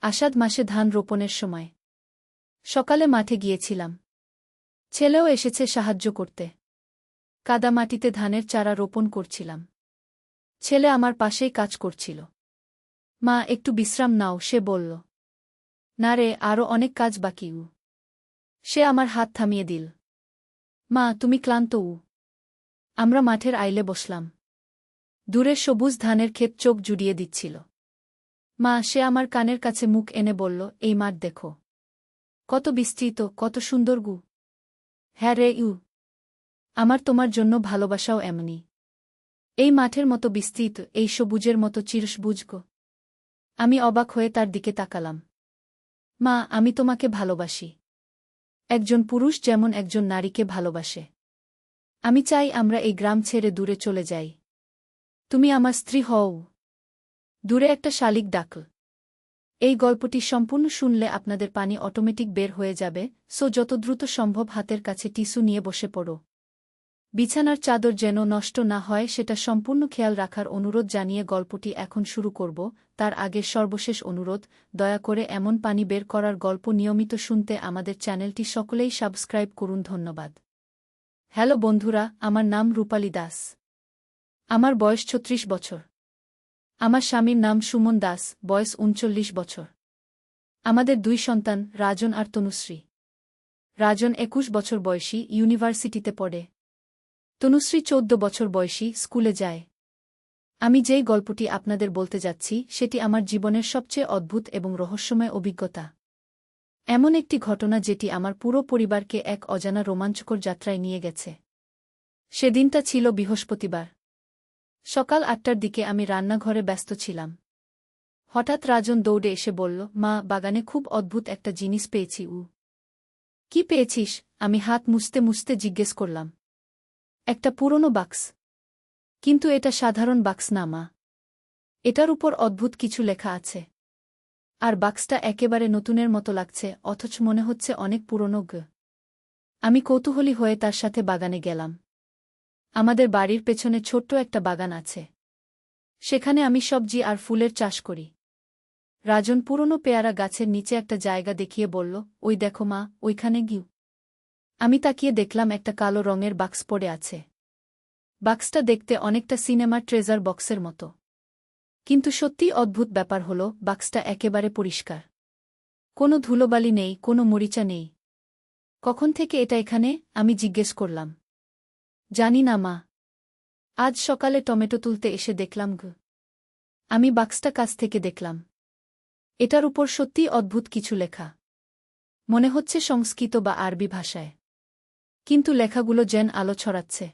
আষাঢ় মাসে ধান রোপণের সময় সকালে মাঠে গিয়েছিলাম। ছেলেও এসেছে সাহায্য করতে। কাদামাটিতে ধানের চারা রোপণ করছিলাম। ছেলে আমার পাশেই কাজ করছিল। মা, একটু বিশ্রাম নাও, সে বলল। না রে, আরও অনেক কাজ বাকি। সে আমার হাত থামিয়ে দিল। মা, তুমি ক্লান্ত? আমরা মাঠের আইলে বসলাম। দূরে সবুজ ধানের ক্ষেত চোখ জুড়িয়ে দিচ্ছিল। মা, সে আমার কানের কাছে মুখ এনে বলল, এই মাঠ দেখো, কত বিস্তৃত, কত সুন্দর। হ্যাঁ রে আমার তোমার জন্য ভালোবাসাও এমনি। এই মাঠের মতো বিস্তৃত, এই সবুজের মতো চিরসবুজ। আমি অবাক হয়ে তার দিকে তাকালাম। মা, আমি তোমাকে ভালোবাসি, একজন পুরুষ যেমন একজন নারীকে ভালোবাসে। আমি চাই আমরা এই গ্রাম ছেড়ে দূরে চলে যাই। তুমি আমার স্ত্রী হও। দূরে একটা শালিক ডাকল। এই গল্পটি সম্পূর্ণ শুনলে আপনাদের পানি অটোমেটিক বের হয়ে যাবে, সো যত দ্রুত সম্ভব হাতের কাছে টিস্যু নিয়ে বসে পড়ো। বিছানার চাদর যেন নষ্ট না হয় সেটা সম্পূর্ণ খেয়াল রাখার অনুরোধ জানিয়ে গল্পটি এখন শুরু করব। তার আগে সর্বশেষ অনুরোধ, দয়া করে এমন পানি বের করার গল্প নিয়মিত শুনতে আমাদের চ্যানেলটি সকলেই সাবস্ক্রাইব করুন। ধন্যবাদ। হ্যালো বন্ধুরা, আমার নাম রূপালী দাস। আমার বয়স ৩৬ বছর। আমার স্বামীর নাম সুমন দাস, বয়স ৩৯ বছর। আমাদের ২ সন্তান, রাজন আর তনুশ্রী। রাজন ২১ বছর বয়সী, ইউনিভার্সিটিতে পড়ে। তনুশ্রী ১৪ বছর বয়সী, স্কুলে যায়। আমি যেই গল্পটি আপনাদের বলতে যাচ্ছি সেটি আমার জীবনের সবচেয়ে অদ্ভুত এবং রহস্যময় অভিজ্ঞতা। এমন একটি ঘটনা যেটি আমার পুরো পরিবারকে এক অজানা রোমাঞ্চকর যাত্রায় নিয়ে গেছে। সেদিনটা ছিল বৃহস্পতিবার। সকাল ৮টার দিকে আমি রান্নাঘরে ব্যস্ত ছিলাম। হঠাৎ রাজন দৌড়ে এসে বলল, মা, বাগানে খুব অদ্ভুত একটা জিনিস পেয়েছি। কি পেয়েছিস? আমি হাত মুছতে মুছতে জিজ্ঞেস করলাম। একটা পুরনো বাক্স। কিন্তু এটা সাধারণ বাক্স না মা। এটার উপর অদ্ভুত কিছু লেখা আছে। আর বাক্সটা একেবারে নতুনের মতো লাগছে, অথচ মনে হচ্ছে অনেক পুরনো। আমি কৌতূহলী হয়ে তার সাথে বাগানে গেলাম। আমাদের বাড়ির পেছনে ছোট্ট একটা বাগান আছে। সেখানে আমি সবজি আর ফুলের চাষ করি। রাজন পুরনো পেয়ারা গাছের নিচে একটা জায়গা দেখিয়ে বলল, ওই দেখো মা, ওইখানে গিয়ে। আমি তাকিয়ে দেখলাম একটা কালো রঙের বাক্স পড়ে আছে। বাক্সটা দেখতে অনেকটা সিনেমার ট্রেজার বক্সের মতো। কিন্তু সত্যিই অদ্ভুত ব্যাপার হল, বাক্সটা একেবারে পরিষ্কার। কোনো ধুলোবালি নেই, কোনো মরিচা নেই। কখন থেকে এটা এখানে? আমি জিজ্ঞেস করলাম। জানি না মা। আজ সকালে টমেটো তুলতে এসে দেখলাম। আমি বাক্সটা কাছ থেকে দেখলাম। এটার উপর সত্যিই অদ্ভুত কিছু লেখা। মনে হচ্ছে সংস্কৃত বা আরবি ভাষায়। কিন্তু লেখাগুলো যেন আলো ছড়াচ্ছে।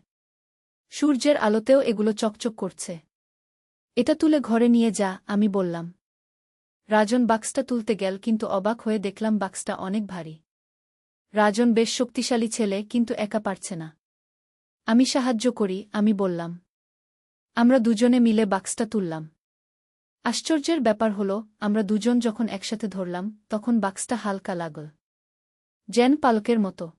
সূর্যের আলোতেও এগুলো চকচক করছে। এটা তুলে ঘরে নিয়ে যা, আমি বললাম। রাজন বাক্সটা তুলতে গেল, কিন্তু অবাক হয়ে দেখলাম বাক্সটা অনেক ভারী। রাজন বেশ শক্তিশালী ছেলে, কিন্তু একা পারছে না। আমি সাহায্য করি, আমি বললাম। আমরা দুজনে মিলে বাক্সটা তুললাম। আশ্চর্যের ব্যাপার হল, আমরা দুজন যখন একসাথে ধরলাম তখন বাক্সটা হালকা লাগল, যেন পালকের মতো।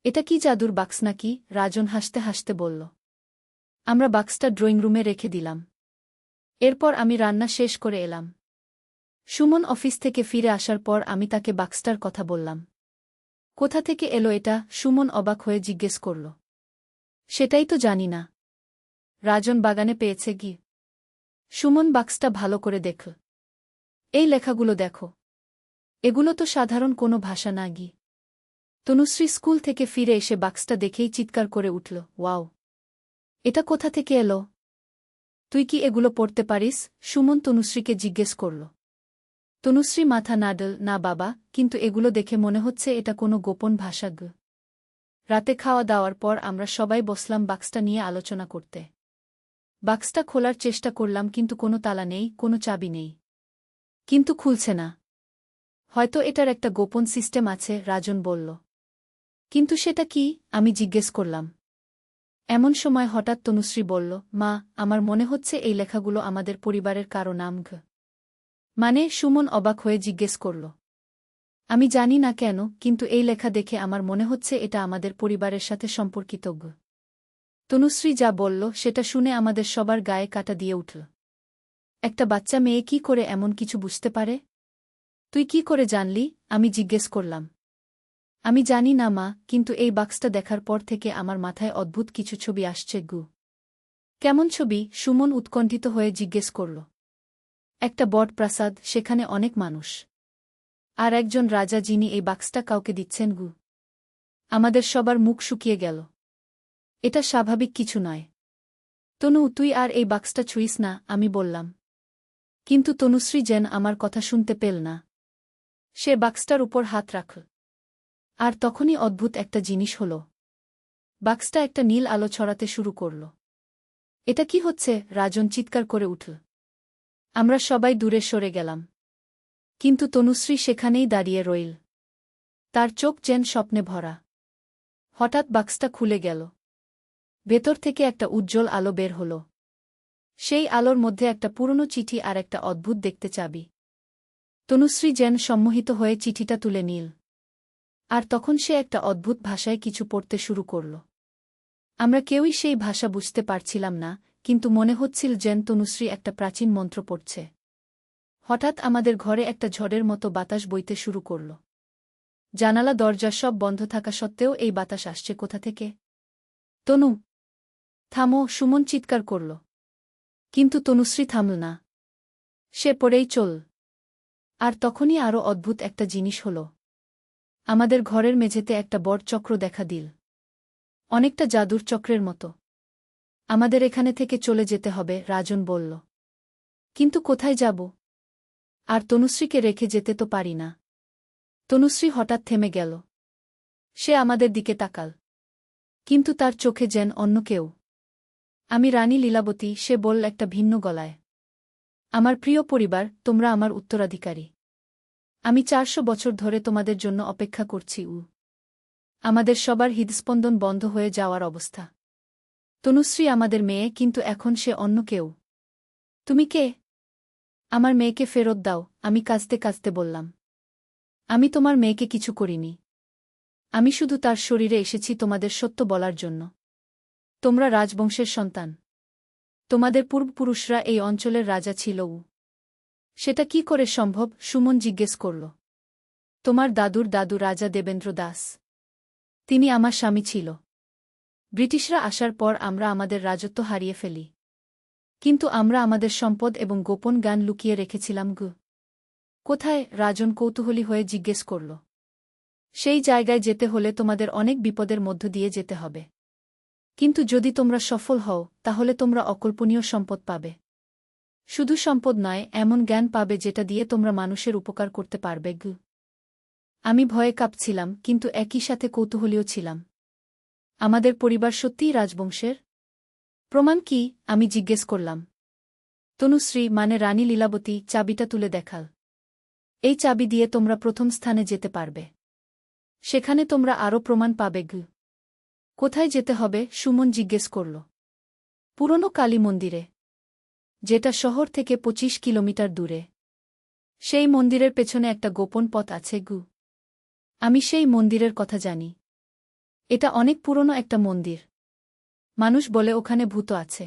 এটা কি জাদুর বাক্স নাকি? রাজন হাসতে হাসতে বলল। আমরা বাক্সটা ড্রয়িং রুমে রেখে দিলাম। এরপর আমি রান্না শেষ করে এলাম। সুমন অফিস থেকে ফিরে আসার পর আমি তাকে বাক্সটার কথা বললাম। কোথা থেকে এলো এটা? সুমন অবাক হয়ে জিজ্ঞেস করল। সেটাই তো জানি না। রাজন বাগানে পেয়েছে গি। সুমন বাক্সটা ভালো করে দেখল। এই লেখাগুলো দেখো। এগুলো তো সাধারণ কোনো ভাষা না গি। তনুশ্রী স্কুল থেকে ফিরে এসে বাক্সটা দেখেই চিৎকার করে উঠল, ওয়াও! এটা কোথা থেকে এলো? তুই কি এগুলো পড়তে পারিস? সুমন তনুশ্রীকে জিজ্ঞেস করল। তনুশ্রী মাথা নাড়ল, না বাবা, কিন্তু এগুলো দেখে মনে হচ্ছে এটা কোনো গোপন ভাষা। রাতে খাওয়া দাওয়ার পর আমরা সবাই বসলাম বাক্সটা নিয়ে আলোচনা করতে। বাক্সটা খোলার চেষ্টা করলাম, কিন্তু কোনো তালা নেই, কোনো চাবি নেই। কিন্তু খুলছে না। হয়তো এটার একটা গোপন সিস্টেম আছে, রাজন বলল। কিন্তু সেটা কি? আমি জিজ্ঞেস করলাম। এমন সময় হঠাৎ তনুশ্রী বলল, মা, আমার মনে হচ্ছে এই লেখাগুলো আমাদের পরিবারের কারো নাম। মানে? সুমন অবাক হয়ে জিজ্ঞেস করল। আমি জানি না কেন, কিন্তু এই লেখা দেখে আমার মনে হচ্ছে এটা আমাদের পরিবারের সাথে সম্পর্কিত। তনুশ্রী যা বলল সেটা শুনে আমাদের সবার গায়ে কাঁটা দিয়ে উঠল। একটা বাচ্চা মেয়ে কি করে এমন কিছু বুঝতে পারে? তুই কি করে জানলি? আমি জিজ্ঞেস করলাম। আমি জানি না মা, কিন্তু এই বাক্সটা দেখার পর থেকে আমার মাথায় অদ্ভুত কিছু ছবি আসছে গু। কেমন ছবি? সুমন উৎকণ্ঠিত হয়ে জিজ্ঞেস করল। একটা বট প্রাসাদ, সেখানে অনেক মানুষ। আর একজন রাজা যিনি এই বাক্সটা কাউকে দিচ্ছেন গু। আমাদের সবার মুখ শুকিয়ে গেল। এটা স্বাভাবিক কিছু নয়। তনু, তুই আর এই বাক্সটা ছুঁইস না, আমি বললাম। কিন্তু তনুশ্রী যেন আমার কথা শুনতে পেল না। সে বাক্সটার উপর হাত রাখল। আর তখনই অদ্ভুত একটা জিনিস হল। বাক্সটা একটা নীল আলো ছড়াতে শুরু করল। এটা কি হচ্ছে? রাজন চিৎকার করে উঠল। আমরা সবাই দূরে সরে গেলাম। কিন্তু তনুশ্রী সেখানেই দাঁড়িয়ে রইল। তার চোখ যেন স্বপ্নে ভরা। হঠাৎ বাক্সটা খুলে গেল। ভেতর থেকে একটা উজ্জ্বল আলো বের হল। সেই আলোর মধ্যে একটা পুরনো চিঠি আর একটা অদ্ভুত দেখতে চাবি। তনুশ্রী যেন সম্মোহিত হয়ে চিঠিটা তুলে নিল। আর তখন সে একটা অদ্ভুত ভাষায় কিছু পড়তে শুরু করল। আমরা কেউই সেই ভাষা বুঝতে পারছিলাম না, কিন্তু মনে হচ্ছিল যেন তনুশ্রী একটা প্রাচীন মন্ত্র পড়ছে। হঠাৎ আমাদের ঘরে একটা ঝড়ের মতো বাতাস বইতে শুরু করল। জানালা দরজা সব বন্ধ থাকা সত্ত্বেও এই বাতাস আসছে কোথা থেকে? তনু, থামো! সুমন চিৎকার করল। কিন্তু তনুশ্রী থামল না। সে পড়েই চল। আর তখনই আরও অদ্ভুত একটা জিনিস হল। আমাদের ঘরের মেঝেতে একটা বড় চক্র দেখা দিল। অনেকটা জাদুর চক্রের মতো। আমাদের এখানে থেকে চলে যেতে হবে, রাজন বলল। কিন্তু কোথায় যাব? আর তনুশ্রীকে রেখে যেতে তো পারি না। তনুশ্রী হঠাৎ থেমে গেল। সে আমাদের দিকে তাকাল। কিন্তু তার চোখে যেন অন্য কেউ। আমি রানী লীলাবতী, সে বলল একটা ভিন্ন গলায়। আমার প্রিয় পরিবার, তোমরা আমার উত্তরাধিকারী। আমি 400 বছর ধরে তোমাদের জন্য অপেক্ষা করছি। আমাদের সবার হৃদস্পন্দন বন্ধ হয়ে যাওয়ার অবস্থা। তনুশ্রী আমাদের মেয়ে, কিন্তু এখন সে অন্য কেউ। তুমি কে? আমার মেয়েকে ফেরত দাও, আমি কাঁদতে কাঁদতে বললাম। আমি তোমার মেয়েকে কিছু করিনি। আমি শুধু তার শরীরে এসেছি তোমাদের সত্য বলার জন্য। তোমরা রাজবংশের সন্তান। তোমাদের পূর্বপুরুষরা এই অঞ্চলের রাজা ছিল। সেটা কি করে সম্ভব? সুমন জিজ্ঞেস করল। তোমার দাদুর দাদু রাজা দেবেন্দ্র দাস। তিনি আমার স্বামী ছিল। ব্রিটিশরা আসার পর আমরা আমাদের রাজত্ব হারিয়ে ফেলি। কিন্তু আমরা আমাদের সম্পদ এবং গোপন জ্ঞান লুকিয়ে রেখেছিলাম গু। কোথায়? রাজন কৌতূহলী হয়ে জিজ্ঞেস করল। সেই জায়গায় যেতে হলে তোমাদের অনেক বিপদের মধ্য দিয়ে যেতে হবে। কিন্তু যদি তোমরা সফল হও, তাহলে তোমরা অকল্পনীয় সম্পদ পাবে। শুধু সম্পদ নয়, এমন জ্ঞান পাবে যেটা দিয়ে তোমরা মানুষের উপকার করতে পারবে গু। আমি ভয়ে কাঁপছিলাম, কিন্তু একই সাথে কৌতূহলীও ছিলাম। আমাদের পরিবার সত্যিই রাজবংশের? প্রমাণ কি? আমি জিজ্ঞেস করলাম। তনুশ্রী, মানে রানী লীলাবতী, চাবিটা তুলে দেখাল। এই চাবি দিয়ে তোমরা প্রথম স্থানে যেতে পারবে। সেখানে তোমরা আরও প্রমাণ পাবে গু। কোথায় যেতে হবে? সুমন জিজ্ঞেস করল। পুরনো কালী মন্দিরে, যেটা শহর থেকে 25 কিলোমিটার দূরে। সেই মন্দিরের পেছনে একটা গোপন পথ আছে গু। আমি সেই মন্দিরের কথা জানি। এটা অনেক পুরনো একটা মন্দির। মানুষ বলে ওখানে ভূত আছে।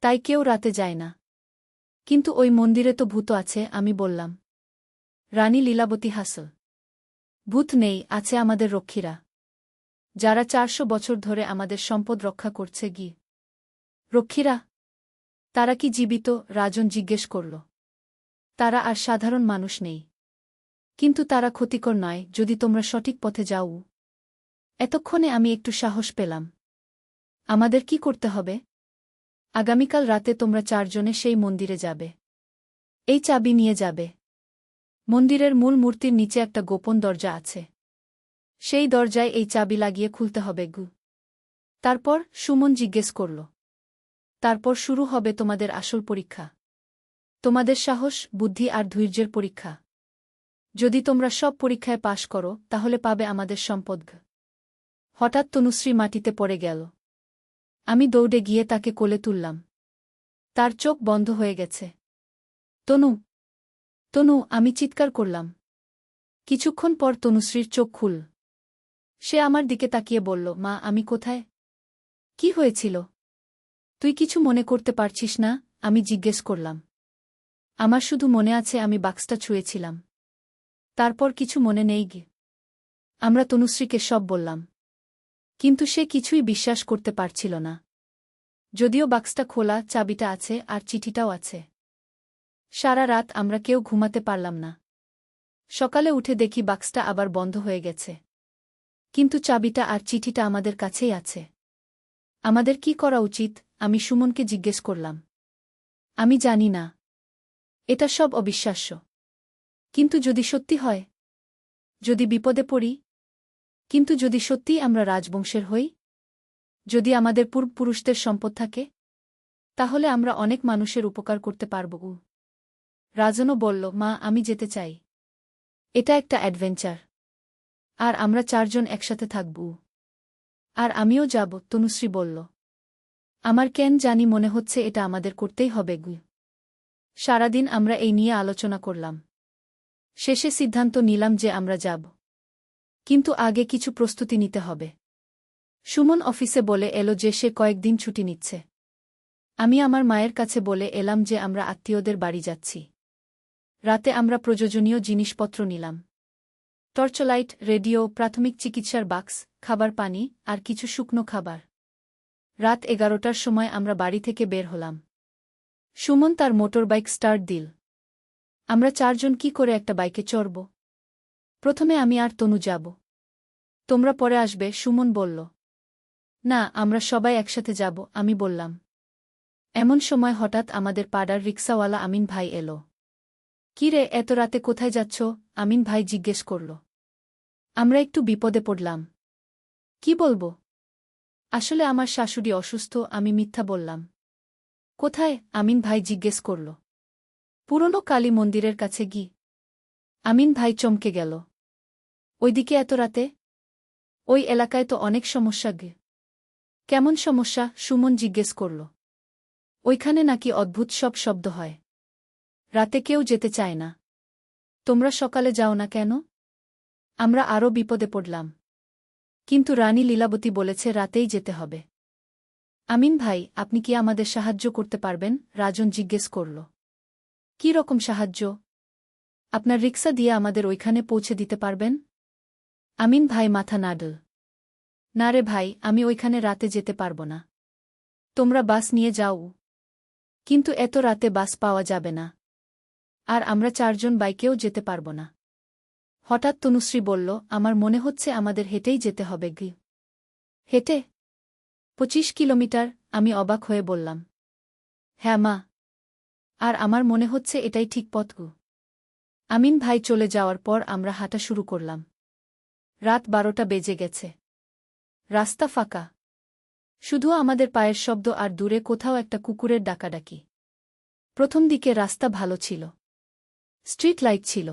তাই কেউ রাতে যায় না। কিন্তু ওই মন্দিরে তো ভূত আছে, আমি বললাম। রানী লীলাবতী হাসল। ভূত নেই, আছে আমাদের রক্ষীরা। যারা 400 বছর ধরে আমাদের সম্পদ রক্ষা করছে গি। রক্ষীরা? তারা কি জীবিত? রাজন জিজ্ঞেস করল। তারা আর সাধারণ মানুষ নেই। কিন্তু তারা ক্ষতিকর নয় যদি তোমরা সঠিক পথে যাও। এতক্ষণে আমি একটু সাহস পেলাম। আমাদের কি করতে হবে? আগামীকাল রাতে তোমরা 4 জনে সেই মন্দিরে যাবে। এই চাবি নিয়ে যাবে। মন্দিরের মূল মূর্তির নিচে একটা গোপন দরজা আছে। সেই দরজায় এই চাবি লাগিয়ে খুলতে হবে গু। তারপর? সুমন জিজ্ঞেস করল। তারপর শুরু হবে তোমাদের আসল পরীক্ষা। তোমাদের সাহস, বুদ্ধি আর ধৈর্যের পরীক্ষা। যদি তোমরা সব পরীক্ষায় পাশ করো, তাহলে পাবে আমাদের সম্পদ। হঠাৎ তনুশ্রী মাটিতে পড়ে গেল। আমি দৌড়ে গিয়ে তাকে কোলে তুললাম। তার চোখ বন্ধ হয়ে গেছে। তনু, তনু, আমি চিৎকার করলাম। কিছুক্ষণ পর তনুশ্রীর চোখ খুল। সে আমার দিকে তাকিয়ে বলল, মা, আমি কোথায়? কি হয়েছিল? তুই কিছু মনে করতে পারছিস না? আমি জিজ্ঞেস করলাম। আমার শুধু মনে আছে আমি বাক্সটা ছুঁয়েছিলাম। তারপর কিছু মনে নেই গে। আমরা তনুশ্রীকে সব বললাম। কিন্তু সে কিছুই বিশ্বাস করতে পারছিল না। যদিও বাক্সটা খোলা, চাবিটা আছে আর চিঠিটাও আছে। সারা রাত আমরা কেউ ঘুমাতে পারলাম না। সকালে উঠে দেখি বাক্সটা আবার বন্ধ হয়ে গেছে। কিন্তু চাবিটা আর চিঠিটা আমাদের কাছেই আছে। আমাদের কি করা উচিত? আমি সুমনকে জিজ্ঞেস করলাম। আমি জানি না। এটা সব অবিশ্বাস্য। কিন্তু যদি সত্যি হয়? যদি বিপদে পড়ি? কিন্তু যদি সত্যিই আমরা রাজবংশের হই? যদি আমাদের পূর্বপুরুষদের সম্পদ থাকে? তাহলে আমরা অনেক মানুষের উপকার করতে পারব। রাজনও বলল, মা, আমি যেতে চাই। এটা একটা অ্যাডভেঞ্চার। আর আমরা 4 জন একসাথে থাকব। আর আমিও যাব, তনুশ্রী বলল। আমার কেন জানি মনে হচ্ছে এটা আমাদের করতেই হবে। সারাদিন আমরা এই নিয়ে আলোচনা করলাম। শেষে সিদ্ধান্ত নিলাম যে আমরা যাব। কিন্তু আগে কিছু প্রস্তুতি নিতে হবে। সুমন অফিসে বলে এলো যে সে কয়েকদিন ছুটি নিচ্ছে। আমি আমার মায়ের কাছে বলে এলাম যে আমরা আত্মীয়দের বাড়ি যাচ্ছি। রাতে আমরা প্রয়োজনীয় জিনিসপত্র নিলাম। টর্চলাইট, রেডিও, প্রাথমিক চিকিৎসার বাক্স, খাবার, পানি আর কিছু শুকনো খাবার। রাত 11টার সময় আমরা বাড়ি থেকে বের হলাম। সুমন তার মোটরবাইক স্টার্ট দিল। আমরা 4 জন কি করে একটা বাইকে চড়ব? প্রথমে আমি আর তনু যাব। তোমরা পরে আসবে, সুমন বলল। না, আমরা সবাই একসাথে যাব, আমি বললাম। এমন সময় হঠাৎ আমাদের পাড়ার রিক্সাওয়ালা আমিন ভাই এলো। কি রে, এত রাতে কোথায় যাচ্ছ? আমিন ভাই জিজ্ঞেস করল। আমরা একটু বিপদে পড়লাম। কি বলবো? আসলে আমার শাশুড়ি অসুস্থ, আমি মিথ্যা বললাম। কোথায়? আমিন ভাই জিজ্ঞেস করল। পুরনো কালী মন্দিরের কাছে গি। আমিন ভাই চমকে গেল। ওইদিকে এত রাতে? ওই এলাকায় তো অনেক সমস্যা গে। কেমন সমস্যা? সুমন জিজ্ঞেস করল। ওইখানে নাকি অদ্ভুত সব শব্দ হয়। রাতে কেউ যেতে চায় না। তোমরা সকালে যাও না কেন? আমরা আরও বিপদে পড়লাম। কিন্তু রানী লীলাবতী বলেছে রাতেই যেতে হবে। আমিন ভাই, আপনি কি আমাদের সাহায্য করতে পারবেন? রাজন জিজ্ঞেস করল। কী রকম সাহায্য? আপনার রিক্সা দিয়ে আমাদের ওইখানে পৌঁছে দিতে পারবেন? আমিন ভাই মাথা নাড়ল। না রে ভাই, আমি ওইখানে রাতে যেতে পারব না। তোমরা বাস নিয়ে যাও। কিন্তু এত রাতে বাস পাওয়া যাবে না। আর আমরা 4 জন বাইকেও যেতে পারব না। হঠাৎ তনুশ্রী বলল, আমার মনে হচ্ছে আমাদের হেঁটেই যেতে হবে। গি হেঁটে? 25 কিলোমিটার? আমি অবাক হয়ে বললাম। হ্যাঁ মা। আর আমার মনে হচ্ছে এটাই ঠিক পথ। আমিন ভাই চলে যাওয়ার পর আমরা হাঁটা শুরু করলাম। রাত 12টা বেজে গেছে। রাস্তা ফাঁকা। শুধু আমাদের পায়ের শব্দ আর দূরে কোথাও একটা কুকুরের ডাকাডাকি। প্রথম দিকে রাস্তা ভালো ছিল। স্ট্রিট লাইট ছিল।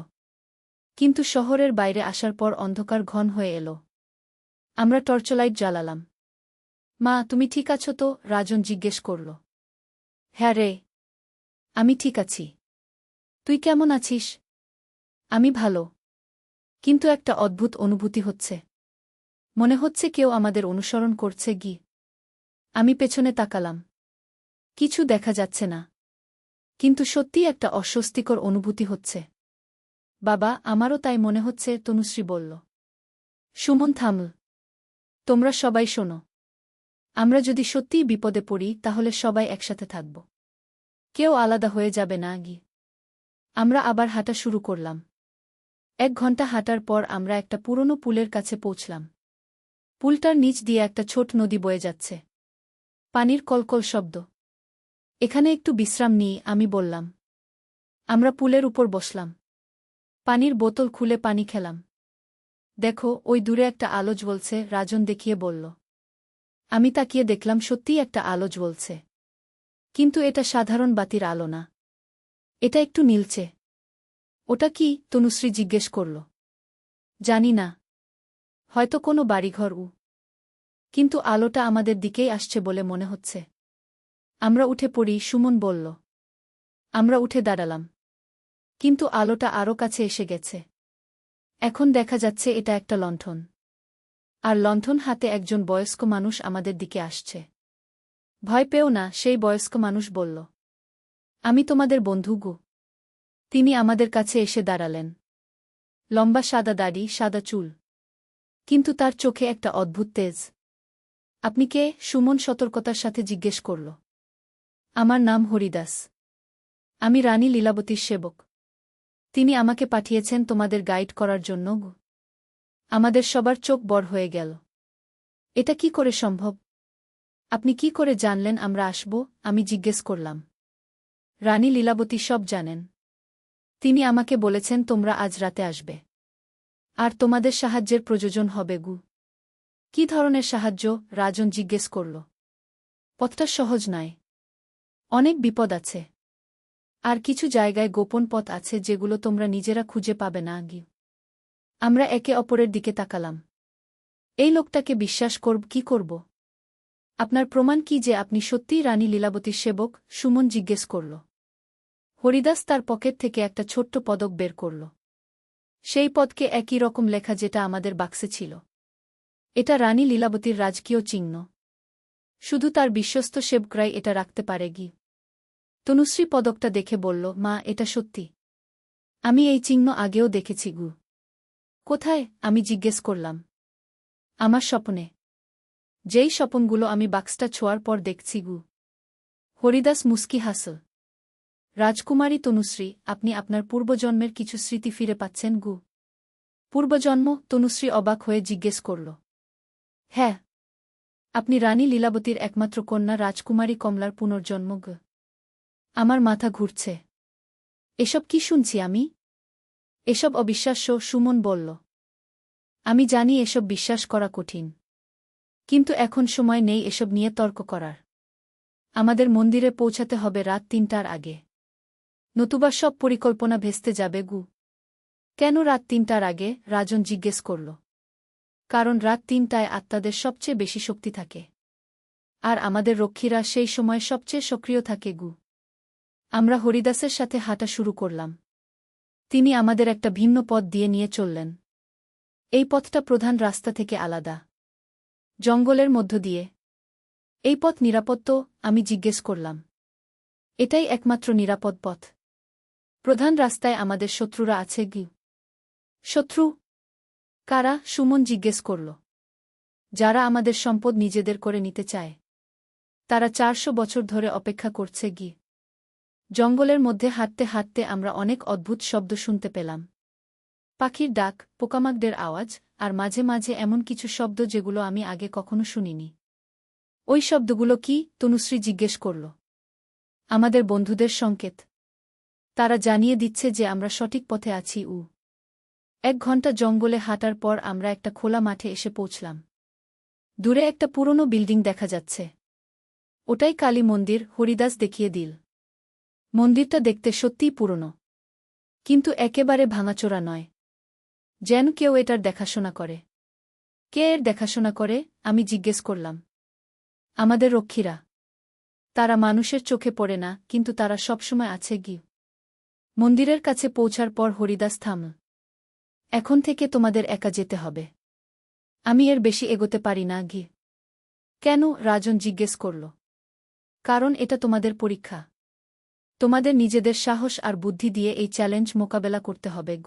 কিন্তু শহরের বাইরে আসার পর অন্ধকার ঘন হয়ে এলো। আমরা টর্চলাইট জ্বালালাম। মা, তুমি ঠিক আছো তো? রাজন জিজ্ঞেস করল। হ্যাঁ রে, আমি ঠিক আছি। তুই কেমন আছিস? আমি ভালো। কিন্তু একটা অদ্ভুত অনুভূতি হচ্ছে। মনে হচ্ছে কেউ আমাদের অনুসরণ করছে। গি আমি পেছনে তাকালাম। কিছু দেখা যাচ্ছে না। কিন্তু সত্যিই একটা অস্বস্তিকর অনুভূতি হচ্ছে। বাবা, আমারও তাই মনে হচ্ছে, তনুশ্রী বলল। সুমন থামল। তোমরা সবাই শোনো। আমরা যদি সত্যিই বিপদে পড়ি তাহলে সবাই একসাথে থাকব। কেউ আলাদা হয়ে যাবে না। গি আমরা আবার হাঁটা শুরু করলাম। 1 ঘন্টা হাঁটার পর আমরা একটা পুরনো পুলের কাছে পৌঁছলাম। পুলটার নিচ দিয়ে একটা ছোট নদী বয়ে যাচ্ছে। পানির কলকল শব্দ। এখানে একটু বিশ্রাম নিই, আমি বললাম। আমরা পুলের উপর বসলাম। পানির বোতল খুলে পানি খেলাম। দেখো, ওই দূরে একটা আলো জ্বলছে, রাজন দেখিয়ে বলল। আমি তাকিয়ে দেখলাম সত্যিই একটা আলো জ্বলছে। কিন্তু এটা সাধারণ বাতির আলো না। এটা একটু নীলচে। ওটা কি? তনুশ্রী জিজ্ঞেস করল। জানি না। হয়তো কোনো বাড়িঘর। কিন্তু আলোটা আমাদের দিকেই আসছে বলে মনে হচ্ছে। আমরা উঠে পড়ি, সুমন বলল। আমরা উঠে দাঁড়ালাম। কিন্তু আলোটা আরও কাছে এসে গেছে। এখন দেখা যাচ্ছে এটা একটা লণ্ঠন। আর লণ্ঠন হাতে একজন বয়স্ক মানুষ আমাদের দিকে আসছে। ভয় পেও না, সেই বয়স্ক মানুষ বলল। আমি তোমাদের বন্ধু গো। তিনি আমাদের কাছে এসে দাঁড়ালেন। লম্বা সাদা দাড়ি, সাদা চুল। কিন্তু তার চোখে একটা অদ্ভুত তেজ। আপনি কে? সুমন সতর্কতার সাথে জিজ্ঞেস করল। আমার নাম হরিদাস। আমি রানী লীলাবতীর সেবক। তিনি আমাকে পাঠিয়েছেন তোমাদের গাইড করার জন্য। আমাদের সবার চোখ বড় হয়ে গেল। এটা কি করে সম্ভব? আপনি কি করে জানলেন আমরা আসব? আমি জিজ্ঞেস করলাম। রানী লীলাবতী সব জানেন। তিনি আমাকে বলেছেন তোমরা আজ রাতে আসবে। আর তোমাদের সাহায্যের প্রয়োজন হবে। কি ধরনের সাহায্য? রাজন জিজ্ঞেস করল। পথটা সহজ নয়। অনেক বিপদ আছে। আর কিছু জায়গায় গোপন পথ আছে যেগুলো তোমরা নিজেরা খুঁজে পাবে না। আমরা একে অপরের দিকে তাকালাম। এই লোকটাকে বিশ্বাস কি করব? আপনার প্রমাণ কি যে আপনি সত্যিই রানী লীলাবতীর সেবক? সুমন জিজ্ঞেস করল। হরিদাস তার পকেট থেকে একটা ছোট্ট পদক বের করল। সেই পদকে একই রকম লেখা যেটা আমাদের বাক্সে ছিল। এটা রানী লীলাবতীর রাজকীয় চিহ্ন। শুধু তার বিশ্বস্ত সেবকরাই এটা রাখতে পারে। তনুশ্রী পদকটা দেখে বলল, মা, এটা সত্যি। আমি এই চিহ্ন আগেও দেখেছি। কোথায়? আমি জিজ্ঞেস করলাম। আমার স্বপ্নে। যেই স্বপনগুলো আমি বাক্সটা ছোঁয়ার পর দেখছি। হরিদাস মুস্কি হাসল। রাজকুমারী তনুশ্রী, আপনি আপনার পূর্বজন্মের কিছু স্মৃতি ফিরে পাচ্ছেন। পূর্বজন্ম? তনুশ্রী অবাক হয়ে জিজ্ঞেস করল। হ্যাঁ। আপনি রানী লীলাবতীর একমাত্র কন্যা রাজকুমারী কমলার পুনর্জন্ম। আমার মাথা ঘুরছে। এসব কি শুনছি আমি? এসব অবিশ্বাস্য, সুমন বলল। আমি জানি এসব বিশ্বাস করা কঠিন। কিন্তু এখন সময় নেই এসব নিয়ে তর্ক করার। আমাদের মন্দিরে পৌঁছাতে হবে রাত ৩টার আগে। নতুবা সব পরিকল্পনা ভেস্তে যাবে। কেন রাত ৩টার আগে? রাজন জিজ্ঞেস করল। কারণ রাত ৩টায় আত্মাদের সবচেয়ে বেশি শক্তি থাকে। আর আমাদের রক্ষীরা সেই সময় সবচেয়ে সক্রিয় থাকে। আমরা হরিদাসের সাথে হাঁটা শুরু করলাম। তিনি আমাদের একটা ভিন্ন পথ দিয়ে নিয়ে চললেন। এই পথটা প্রধান রাস্তা থেকে আলাদা। জঙ্গলের মধ্য দিয়ে। এই পথ নিরাপদ তো? আমি জিজ্ঞেস করলাম। এটাই একমাত্র নিরাপদ পথ। প্রধান রাস্তায় আমাদের শত্রুরা আছে। শত্রু? কারা? সুমন জিজ্ঞেস করল। যারা আমাদের সম্পদ নিজেদের করে নিতে চায়। তারা ৪০০ বছর ধরে অপেক্ষা করছে। জঙ্গলের মধ্যে হাঁটতে হাঁটতে আমরা অনেক অদ্ভুত শব্দ শুনতে পেলাম। পাখির ডাক, পোকামাকড়ের আওয়াজ, আর মাঝে মাঝে এমন কিছু শব্দ যেগুলো আমি আগে কখনো শুনিনি। ওই শব্দগুলো কি? তনুশ্রী জিজ্ঞেস করল। আমাদের বন্ধুদের সংকেত। তারা জানিয়ে দিচ্ছে যে আমরা সঠিক পথে আছি। ১ ঘণ্টা জঙ্গলে হাঁটার পর আমরা একটা খোলা মাঠে এসে পৌঁছলাম। দূরে একটা পুরনো বিল্ডিং দেখা যাচ্ছে। ওটাই কালী মন্দির, হরিদাস দেখিয়ে দিল। মন্দিরটা দেখতে সত্যিই পুরনো। কিন্তু একেবারে ভাঙাচোরা নয়। যেন কেউ এটার দেখাশোনা করে। কে এর দেখাশোনা করে? আমি জিজ্ঞেস করলাম। আমাদের রক্ষীরা। তারা মানুষের চোখে পড়ে না, কিন্তু তারা সবসময় আছে। মন্দিরের কাছে পৌঁছার পর হরিদাস থামল। এখন থেকে তোমাদের একা যেতে হবে। আমি এর বেশি এগোতে পারি না। কেন? রাজন জিজ্ঞেস করল। কারণ এটা তোমাদের পরীক্ষা। তোমাদের নিজেদের সাহস আর বুদ্ধি দিয়ে এই চ্যালেঞ্জ মোকাবেলা করতে হবে।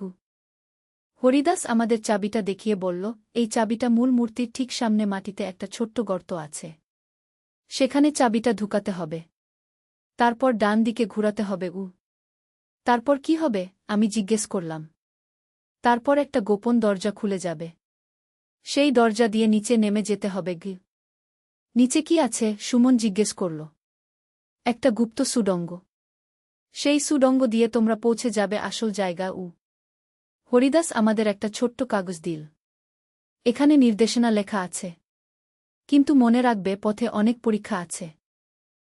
হরিদাস আমাদের চাবিটা দেখিয়ে বলল, এই চাবিটা মূল মূর্তির ঠিক সামনে মাটিতে একটা ছোট্ট গর্ত আছে। সেখানে চাবিটা ঢুকাতে হবে। তারপর ডান দিকে ঘুরাতে হবে। তারপর কি হবে? আমি জিজ্ঞেস করলাম। তারপর একটা গোপন দরজা খুলে যাবে। সেই দরজা দিয়ে নিচে নেমে যেতে হবে। নিচে কি আছে? সুমন জিজ্ঞেস করল। একটা গুপ্ত সুড়ঙ্গ। সেই সুড়ঙ্গ দিয়ে তোমরা পৌঁছে যাবে আসল জায়গা। হরিদাস আমাদের একটা ছোট্ট কাগজ দিল। এখানে নির্দেশনা লেখা আছে। কিন্তু মনে রাখবে, পথে অনেক পরীক্ষা আছে।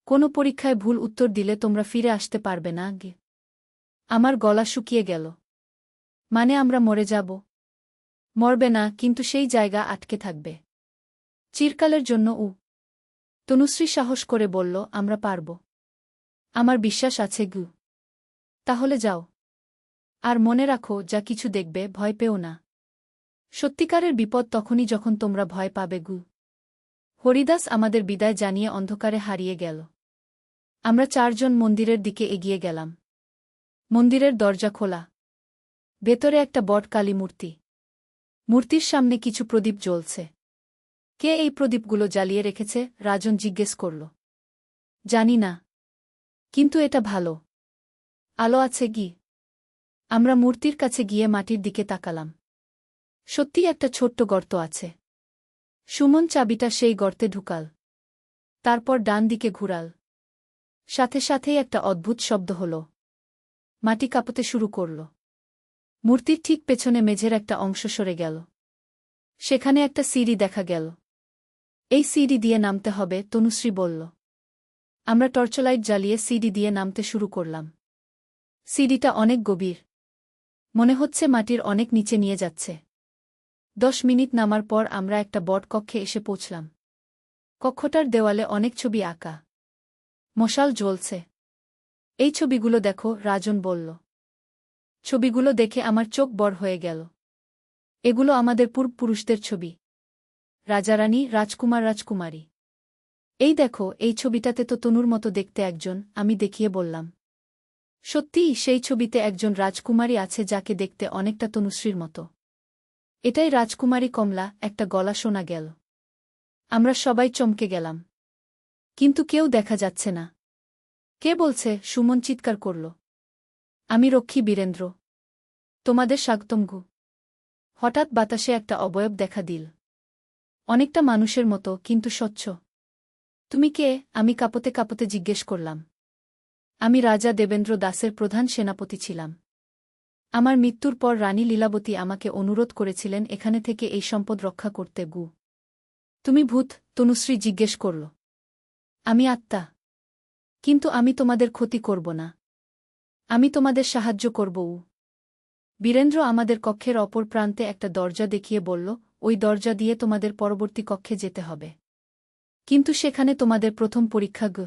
কোনো পরীক্ষায় ভুল উত্তর দিলে তোমরা ফিরে আসতে পারবে না। আমার গলা শুকিয়ে গেল। মানে আমরা মরে যাব? মরবে না, কিন্তু সেই জায়গা আটকে থাকবে চিরকালের জন্য। তনুশ্রী সাহস করে বলল, আমরা পারব। আমার বিশ্বাস আছে। তাহলে যাও। আর মনে রাখো, যা কিছু দেখবে ভয় পেও না। সত্যিকারের বিপদ তখনই যখন তোমরা ভয় পাবে। হরিদাস আমাদের বিদায় জানিয়ে অন্ধকারে হারিয়ে গেল। আমরা ৪ জন মন্দিরের দিকে এগিয়ে গেলাম। মন্দিরের দরজা খোলা। ভেতরে একটা বট কালী মূর্তি। মূর্তির সামনে কিছু প্রদীপ জ্বলছে। কে এই প্রদীপগুলো জ্বালিয়ে রেখেছে? রাজন জিজ্ঞেস করল। জানি না, কিন্তু এটা ভালো আলো আছে কি। আমরা মূর্তির কাছে গিয়ে মাটির দিকে তাকালাম। সত্যিই একটা ছোট্ট গর্ত আছে। সুমন চাবিটা সেই গর্তে ঢুকাল। তারপর ডান দিকে ঘুরাল। সাথে সাথেই একটা অদ্ভুত শব্দ হল। মাটি কাঁপতে শুরু করল। মূর্তির ঠিক পেছনে মেঝের একটা অংশ সরে গেল। সেখানে একটা সিঁড়ি দেখা গেল। এই সিঁড়ি দিয়ে নামতে হবে, তনুশ্রী বলল। আমরা টর্চলাইট জ্বালিয়ে সিঁড়ি দিয়ে নামতে শুরু করলাম। সিঁড়িটা অনেক গভীর। মনে হচ্ছে মাটির অনেক নিচে নিয়ে যাচ্ছে। 10 মিনিট নামার পর আমরা একটা বট কক্ষে এসে পৌঁছলাম। কক্ষটার দেওয়ালে অনেক ছবি আঁকা। মশাল জ্বলছে। এই ছবিগুলো দেখো, রাজন বলল। ছবিগুলো দেখে আমার চোখ বড় হয়ে গেল। এগুলো আমাদের পূর্বপুরুষদের ছবি। রাজারানী, রাজকুমার, রাজকুমারী। এই দেখো, এই ছবিটাতে তো তনুর মতো দেখতে একজন, আমি দেখিয়ে বললাম। সত্যিই সেই ছবিতে একজন রাজকুমারী আছে যাকে দেখতে অনেকটা তনুশ্রীর মতো। এটাই রাজকুমারী কমলা, একটা গলা শোনা গেল। আমরা সবাই চমকে গেলাম। কিন্তু কেউ দেখা যাচ্ছে না। কে বলছে? সুমন চিৎকার করল। আমি রক্ষী বীরেন্দ্র। তোমাদের স্বাগতম গু। হঠাৎ বাতাসে একটা অবয়ব দেখা দিল। অনেকটা মানুষের মতো, কিন্তু স্বচ্ছ। তুমি কে? আমি কাঁপতে কাঁপতে জিজ্ঞেস করলাম। আমি রাজা দেবেন্দ্র দাসের প্রধান সেনাপতি ছিলাম। আমার মৃত্যুর পর রানী লীলাবতী আমাকে অনুরোধ করেছিলেন এখানে থেকে এই সম্পদ রক্ষা করতে গু। তুমি ভূত? তনুশ্রী জিজ্ঞেস করল। আমি আত্মা। কিন্তু আমি তোমাদের ক্ষতি করব না। আমি তোমাদের সাহায্য করব। বীরেন্দ্র আমাদের কক্ষের অপর প্রান্তে একটা দরজা দেখিয়ে বলল, ওই দরজা দিয়ে তোমাদের পরবর্তী কক্ষে যেতে হবে। কিন্তু সেখানে তোমাদের প্রথম পরীক্ষা গ।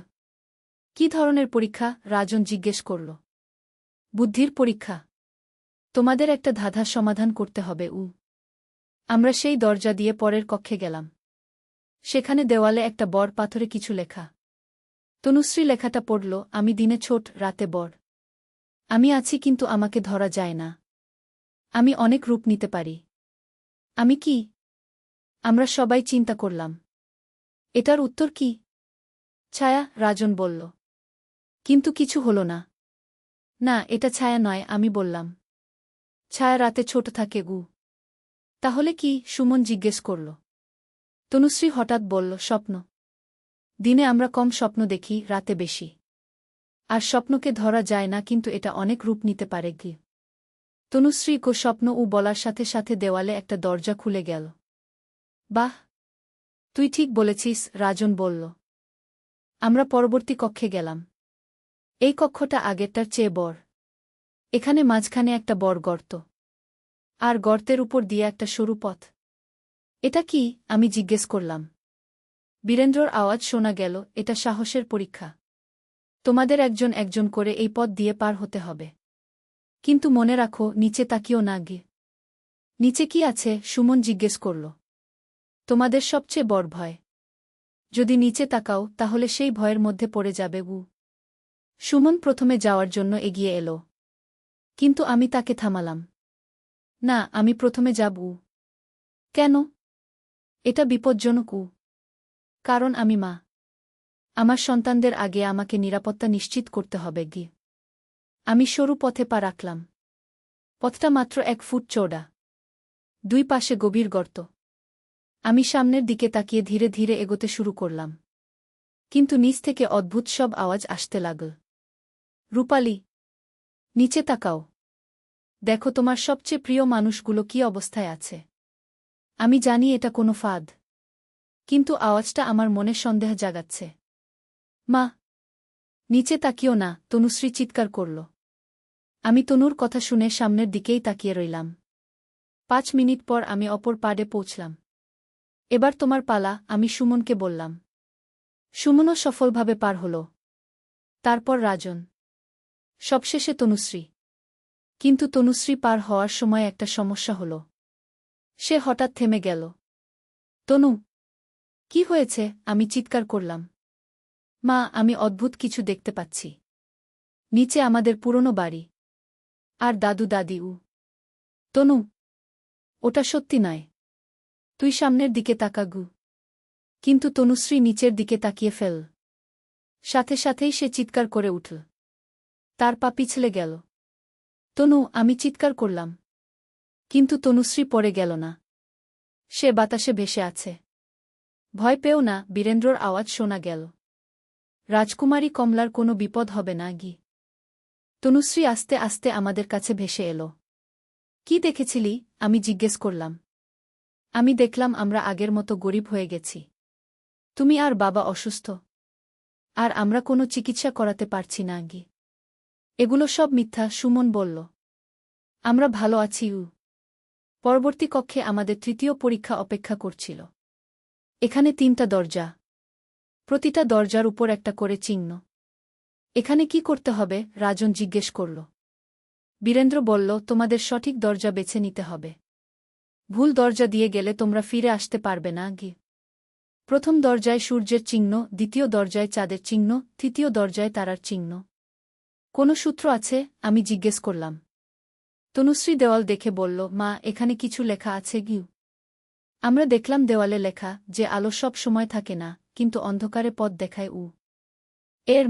কি ধরনের পরীক্ষা? রাজন জিজ্ঞেস করল। বুদ্ধির পরীক্ষা। তোমাদের একটা ধাঁধার সমাধান করতে হবে। আমরা সেই দরজা দিয়ে পরের কক্ষে গেলাম। সেখানে দেওয়ালে একটা বড় পাথরে কিছু লেখা। তনুশ্রী লেখাটা পড়ল, আমি দিনে ছোট, রাতে বড়। আমি আছি কিন্তু আমাকে ধরা যায় না। আমি অনেক রূপ নিতে পারি। আমি কি? আমরা সবাই চিন্তা করলাম। এটার উত্তর কি? ছায়া, রাজন বলল। কিন্তু কিছু হল না। না, এটা ছায়া নয়, আমি বললাম। ছায়া রাতে ছোট থাকে গু। তাহলে কি? সুমন জিজ্ঞেস করল। তনুশ্রী হঠাৎ বলল, স্বপ্ন। দিনে আমরা কম স্বপ্ন দেখি, রাতে বেশি। আর স্বপ্নকে ধরা যায় না, কিন্তু এটা অনেক রূপ নিতে পারে গি। তনুশ্রী কো স্বপ্ন বলার সাথে সাথে দেওয়ালে একটা দরজা খুলে গেল। বাহ, তুই ঠিক বলেছিস, রাজন বলল। আমরা পরবর্তী কক্ষে গেলাম। এই কক্ষটা আগেরটার চেয়ে বড়। এখানে মাঝখানে একটা বড় গর্ত। আর গর্তের উপর দিয়ে একটা সরু পথ। এটা কি? আমি জিজ্ঞেস করলাম। বীরেন্দ্রর আওয়াজ শোনা গেল, এটা সাহসের পরীক্ষা। তোমাদের একজন একজন করে এই পথ দিয়ে পার হতে হবে। কিন্তু মনে রাখো, নিচে তাকিও না গে। নিচে কি আছে? সুমন জিজ্ঞেস করল। তোমাদের সবচেয়ে বড় ভয়। যদি নিচে তাকাও তাহলে সেই ভয়ের মধ্যে পড়ে যাবে। সুমন প্রথমে যাওয়ার জন্য এগিয়ে এল। কিন্তু আমি তাকে থামালাম। না, আমি প্রথমে যাব। কেন? এটা বিপজ্জনক। কারণ আমি মা। আমার সন্তানদের আগে আমাকে নিরাপত্তা নিশ্চিত করতে হবে গি। আমি সরু পথে পা রাখলাম। পথটা মাত্র 1 ফুট চওড়া। 2 পাশে গভীর গর্ত। আমি সামনের দিকে তাকিয়ে ধীরে ধীরে এগোতে শুরু করলাম। কিন্তু নিচ থেকে অদ্ভুত সব আওয়াজ আসতে লাগল। রূপালি, নিচে তাকাও। দেখো তোমার সবচেয়ে প্রিয় মানুষগুলো কি অবস্থায় আছে। আমি জানি এটা কোনো ফাঁদ। কিন্তু আওয়াজটা আমার মনে সন্দেহ জাগাচ্ছে। মা, নিচে তাকিও না, তনুশ্রী চিৎকার করল। আমি তনুর কথা শুনে সামনের দিকেই তাকিয়ে রইলাম। 5 মিনিট পর আমি অপর পাড়ে পৌঁছলাম। এবার তোমার পালা, আমি সুমনকে বললাম। সুমনও সফলভাবে পার হল। তারপর রাজন। সবশেষে তনুশ্রী। কিন্তু তনুশ্রী পার হওয়ার সময় একটা সমস্যা হল। সে হঠাৎ থেমে গেল। তনু, কি হয়েছে? আমি চিৎকার করলাম। মা, আমি অদ্ভুত কিছু দেখতে পাচ্ছি। নিচে আমাদের পুরনো বাড়ি। আর দাদু দাদি। তনু, ওটা সত্যি নয়। তুই সামনের দিকে তাকা গু। কিন্তু তনুশ্রী নিচের দিকে তাকিয়ে ফেল। সাথে সাথেই সে চিৎকার করে উঠল। তার পা পিছলে গেল। তনু, আমি চিৎকার করলাম। কিন্তু তনুশ্রী পড়ে গেল না। সে বাতাসে ভেসে আছে। ভয় পেও না, বীরেন্দ্রর আওয়াজ শোনা গেল। রাজকুমারী কমলার কোনো বিপদ হবে না গি। তনুশ্রী আস্তে আস্তে আমাদের কাছে ভেসে এল। কি দেখেছিলি? আমি জিজ্ঞেস করলাম। আমি দেখলাম আমরা আগের মতো গরিব হয়ে গেছি। তুমি আর বাবা অসুস্থ। আর আমরা কোনো চিকিৎসা করাতে পারছি না গি। এগুলো সব মিথ্যা, সুমন বলল। আমরা ভালো আছি। পরবর্তী কক্ষে আমাদের তৃতীয় পরীক্ষা অপেক্ষা করছিল। এখানে 3টা দরজা। প্রতিটা দরজার উপর একটা করে চিহ্ন। এখানে কি করতে হবে? রাজন জিজ্ঞেস করল। বীরেন্দ্র বলল, তোমাদের সঠিক দরজা বেছে নিতে হবে। ভুল দরজা দিয়ে গেলে তোমরা ফিরে আসতে পারবে না গি। প্রথম দরজায় সূর্যের চিহ্ন, দ্বিতীয় দরজায় চাঁদের চিহ্ন, তৃতীয় দরজায় তারার চিহ্ন। কোনো সূত্র আছে? আমি জিজ্ঞেস করলাম। তনুশ্রী দেওয়াল দেখে বলল, মা, এখানে কিছু লেখা আছে গিউ। আমরা দেখলাম দেওয়ালে লেখা, যে আলো সব সময় থাকে না, কিন্তু অন্ধকারে পথ দেখায় এর